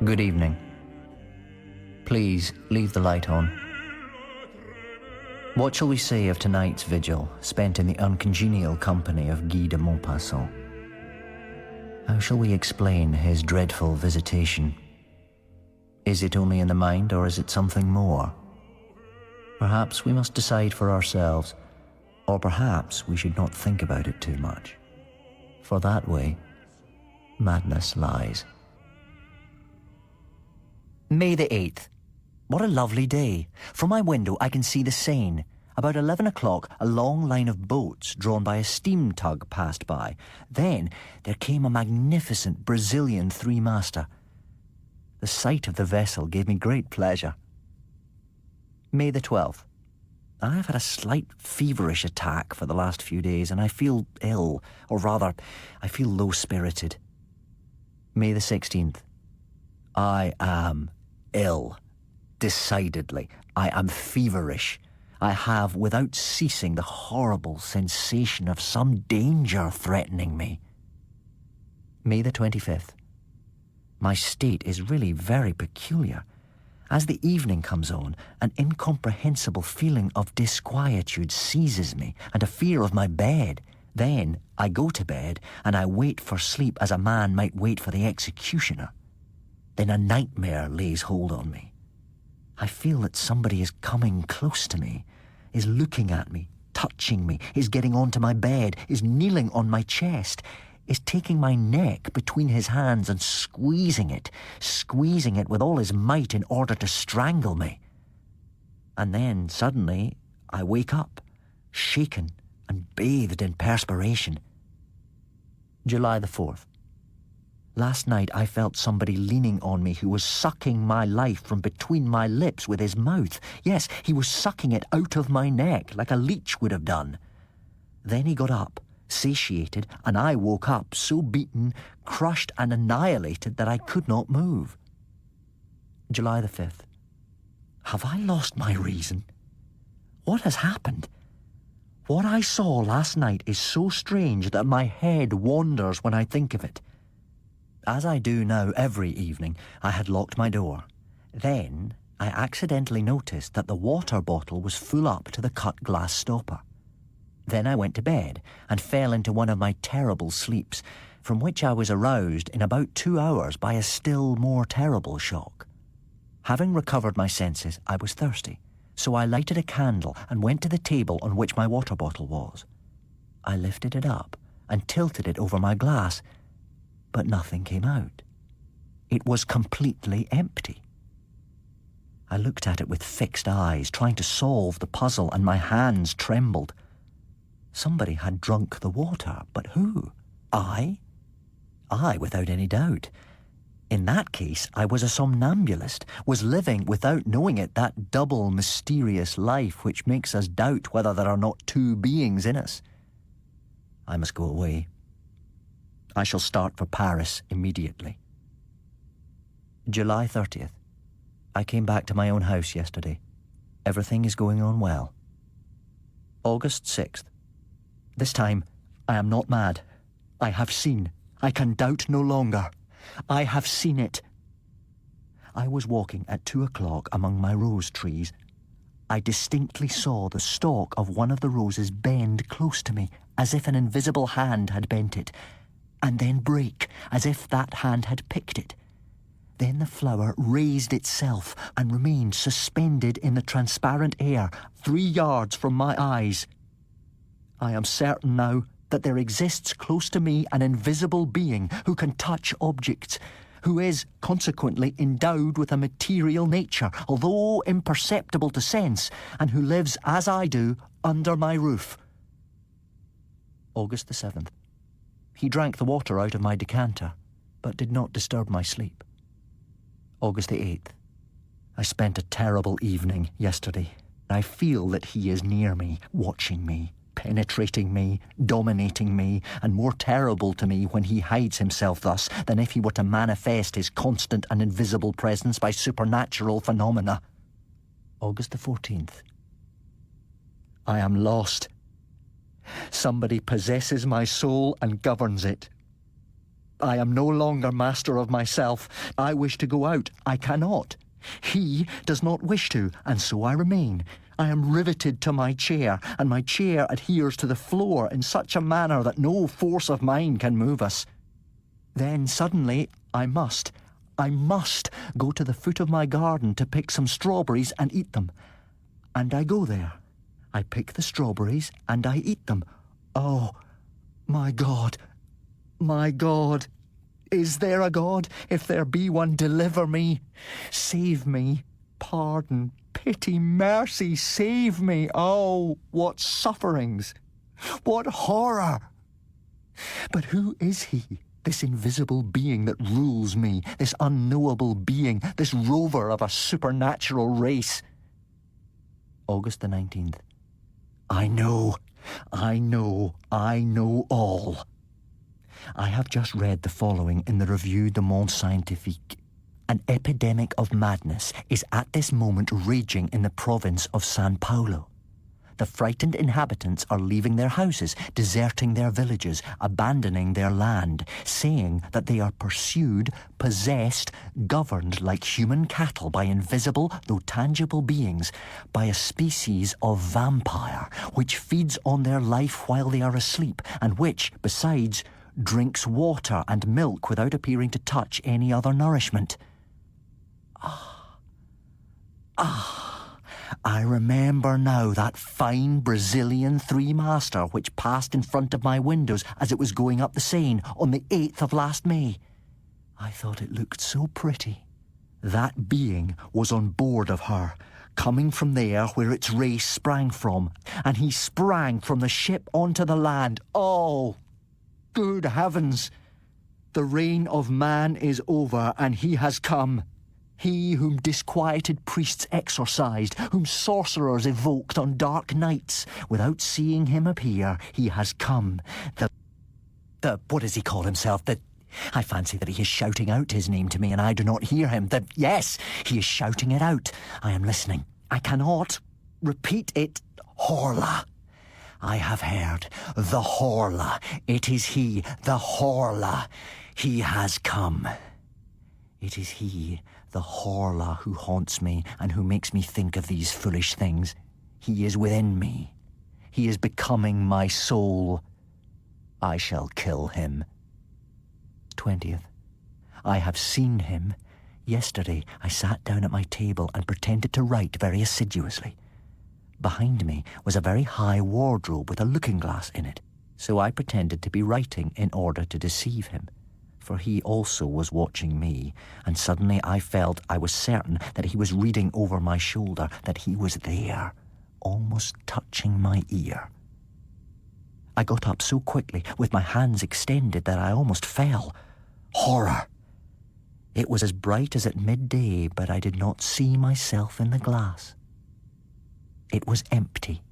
Good evening. Please leave the light on. What shall we say of tonight's vigil, spent in the uncongenial company of Guy de Maupassant? How shall we explain his dreadful visitation? Is it only in the mind, or is it something more? Perhaps we must decide for ourselves, or perhaps we should not think about it too much. For that way, madness lies. May the 8th. What a lovely day. From my window I can see the Seine. About 11 o'clock, a long line of boats drawn by a steam tug passed by. Then there came a magnificent Brazilian three-master. The sight of the vessel gave me great pleasure. May the 12th. I have had a slight feverish attack for the last few days, and I feel ill, or rather, I feel low-spirited. May the 16th. I am ill. Decidedly, I am feverish. I have, without ceasing, the horrible sensation of some danger threatening me. May the 25th. My state is really very peculiar. As the evening comes on, an incomprehensible feeling of disquietude seizes me, and a fear of my bed. Then I go to bed, and I wait for sleep as a man might wait for the executioner. Then a nightmare lays hold on me. I feel that somebody is coming close to me, is looking at me, touching me, is getting onto my bed, is kneeling on my chest, is taking my neck between his hands and squeezing it with all his might in order to strangle me. And then, suddenly, I wake up, shaken and bathed in perspiration. July the 4th. Last night I felt somebody leaning on me who was sucking my life from between my lips with his mouth. Yes, he was sucking it out of my neck like a leech would have done. Then he got up, satiated, and I woke up so beaten, crushed and annihilated that I could not move. July the 5th. Have I lost my reason? What has happened? What I saw last night is so strange that my head wanders when I think of it. As I do now every evening, I had locked my door. Then I accidentally noticed that the water bottle was full up to the cut glass stopper. Then I went to bed and fell into one of my terrible sleeps, from which I was aroused in about 2 hours by a still more terrible shock. Having recovered my senses, I was thirsty, so I lighted a candle and went to the table on which my water bottle was. I lifted it up and tilted it over my glass, but nothing came out. It was completely empty. I looked at it with fixed eyes, trying to solve the puzzle, and my hands trembled. Somebody had drunk the water, but who? I? I, without any doubt. In that case, I was a somnambulist, was living, without knowing it, that double mysterious life which makes us doubt whether there are not two beings in us. I must go away. I shall start for Paris immediately. July 30th. I came back to my own house yesterday. Everything is going on well. August 6th. This time, I am not mad. I have seen. I can doubt no longer. I have seen it. I was walking at 2 o'clock among my rose trees. I distinctly saw the stalk of one of the roses bend close to me, as if an invisible hand had bent it, and then break, as if that hand had picked it. Then the flower raised itself and remained suspended in the transparent air 3 yards from my eyes. I am certain now that there exists close to me an invisible being who can touch objects, who is, consequently, endowed with a material nature, although imperceptible to sense, and who lives, as I do, under my roof. August the 7th. He drank the water out of my decanter, but did not disturb my sleep. August the 8th. I spent a terrible evening yesterday. I feel that he is near me, watching me, penetrating me, dominating me, and more terrible to me when he hides himself thus than if he were to manifest his constant and invisible presence by supernatural phenomena. August the 14th. I am lost. Somebody possesses my soul and governs it. I am no longer master of myself. I wish to go out. I cannot. He does not wish to, and so I remain. I am riveted to my chair, and my chair adheres to the floor in such a manner that no force of mine can move us. Then suddenly I must go to the foot of my garden to pick some strawberries and eat them. And I go there. I pick the strawberries and I eat them. Oh, my God, my God. Is there a God? If there be one, deliver me. Save me. Pardon, pity, mercy, save me. Oh, what sufferings. What horror. But who is he? This invisible being that rules me, this unknowable being, this rover of a supernatural race. August the 19th. I know all. I have just read the following in the Revue du Monde Scientifique. An epidemic of madness is at this moment raging in the province of São Paulo. The frightened inhabitants are leaving their houses, deserting their villages, abandoning their land, saying that they are pursued, possessed, governed like human cattle by invisible, though tangible beings, by a species of vampire, which feeds on their life while they are asleep, and which, besides, drinks water and milk without appearing to touch any other nourishment. I remember now that fine Brazilian three-master which passed in front of my windows as it was going up the Seine on the 8th of last May. I thought it looked so pretty. That being was on board of her, coming from there where its race sprang from, and he sprang from the ship onto the land. Oh, good heavens! The reign of man is over, and he has come. He whom disquieted priests exorcised, whom sorcerers evoked on dark nights. Without seeing him appear, he has come. What does he call himself? I fancy that he is shouting out his name to me, and I do not hear him. Yes, he is shouting it out. I am listening. I cannot repeat it. Horla. I have heard. The Horla. It is he, the Horla. He has come. It is he, the Horla, who haunts me and who makes me think of these foolish things. He is within me. He is becoming my soul. I shall kill him. 20th. I have seen him. Yesterday I sat down at my table and pretended to write very assiduously. Behind me was a very high wardrobe with a looking-glass in it, so I pretended to be writing in order to deceive him. For he also was watching me, and suddenly I felt I was certain that he was reading over my shoulder, that he was there, almost touching my ear. I got up so quickly, with my hands extended, that I almost fell. Horror! It was as bright as at midday, but I did not see myself in the glass. It was empty,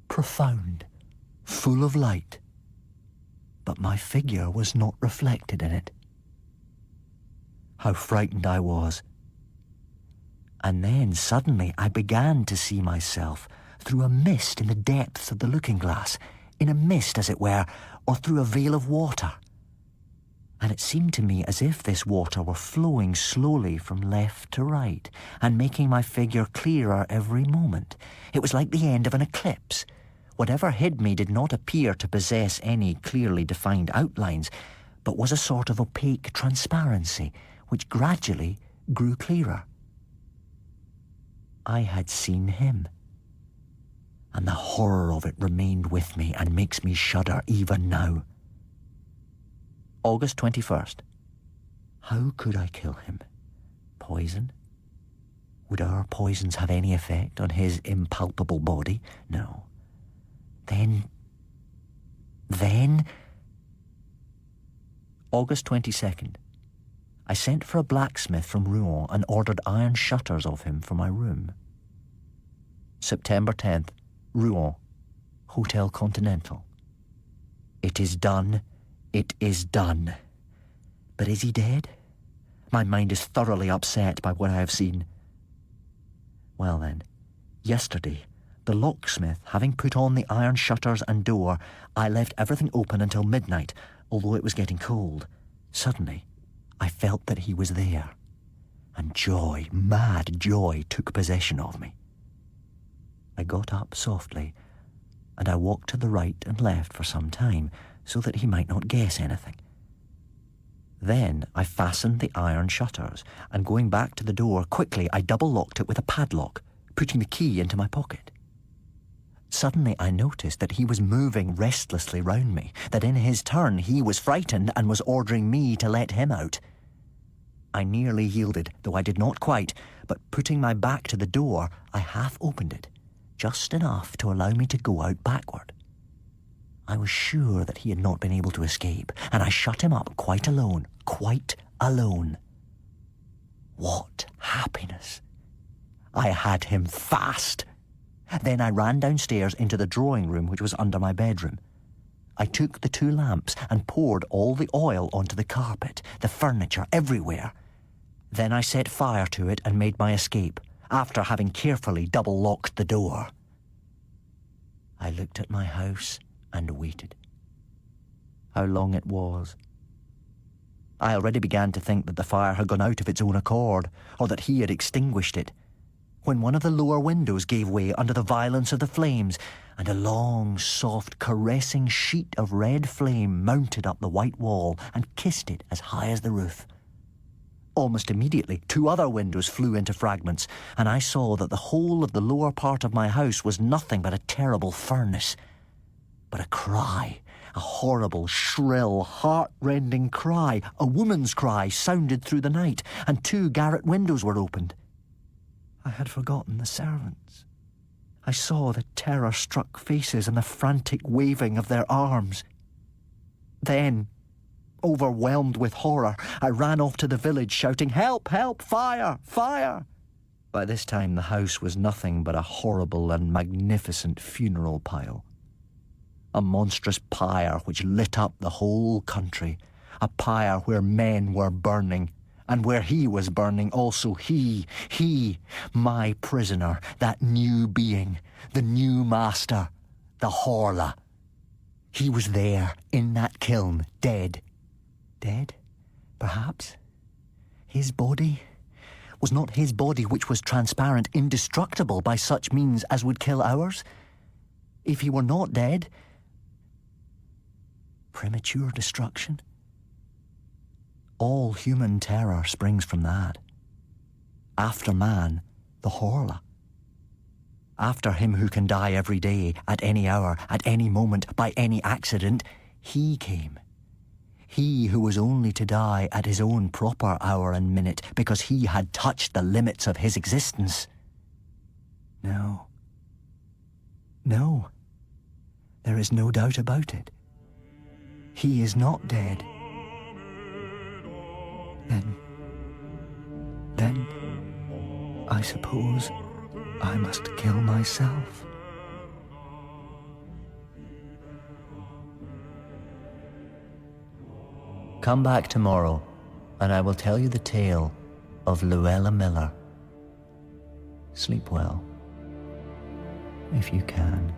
profound, full of light. But my figure was not reflected in it. How frightened I was. And then suddenly I began to see myself through a mist in the depths of the looking-glass, in a mist, as it were, or through a veil of water. And it seemed to me as if this water were flowing slowly from left to right, and making my figure clearer every moment. It was like the end of an eclipse. Whatever hid me did not appear to possess any clearly defined outlines, but was a sort of opaque transparency, which gradually grew clearer. I had seen him, and the horror of it remained with me and makes me shudder even now. August 21st. How could I kill him? Poison? Would our poisons have any effect on his impalpable body? No. Then... August 22nd. I sent for a blacksmith from Rouen and ordered iron shutters of him for my room. September 10th. Rouen, Hotel Continental. It is done. It is done. But is he dead? My mind is thoroughly upset by what I have seen. Well then, yesterday, the locksmith having put on the iron shutters and door, I left everything open until midnight, although it was getting cold. Suddenly, I felt that he was there, and joy, mad joy, took possession of me. I got up softly, and I walked to the right and left for some time, so that he might not guess anything. Then I fastened the iron shutters, and going back to the door quickly, I double-locked it with a padlock, putting the key into my pocket. Suddenly I noticed that he was moving restlessly round me, that in his turn he was frightened and was ordering me to let him out. I nearly yielded, though I did not quite, but putting my back to the door, I half opened it, just enough to allow me to go out backward. I was sure that he had not been able to escape, and I shut him up quite alone, quite alone. What happiness! I had him fast. Then I ran downstairs into the drawing room, which was under my bedroom. I took the 2 lamps and poured all the oil onto the carpet, the furniture, everywhere. Then I set fire to it and made my escape, after having carefully double-locked the door. I looked at my house and waited. How long it was. I already began to think that the fire had gone out of its own accord, or that he had extinguished it, when one of the lower windows gave way under the violence of the flames, and a long, soft, caressing sheet of red flame mounted up the white wall and kissed it as high as the roof. Almost immediately, 2 other windows flew into fragments, and I saw that the whole of the lower part of my house was nothing but a terrible furnace. But a cry, a horrible, shrill, heart-rending cry, a woman's cry, sounded through the night, and 2 garret windows were opened. I had forgotten the servants. I saw the terror-struck faces and the frantic waving of their arms. Then, overwhelmed with horror, I ran off to the village shouting, "Help! Help! Fire! Fire!" By this time the house was nothing but a horrible and magnificent funeral pile. A monstrous pyre which lit up the whole country, a pyre where men were burning, and where he was burning also, he, my prisoner, that new being, the new master, the Horla. He was there, in that kiln, dead. Dead, perhaps? His body? Was not his body, which was transparent, indestructible by such means as would kill ours? If he were not dead, premature destruction? All human terror springs from that. After man, the Horla. After him who can die every day, at any hour, at any moment, by any accident, he came. He who was only to die at his own proper hour and minute, because he had touched the limits of his existence. No. No. There is no doubt about it. He is not dead. Then, I suppose I must kill myself. Come back tomorrow, and I will tell you the tale of Luella Miller. Sleep well, if you can.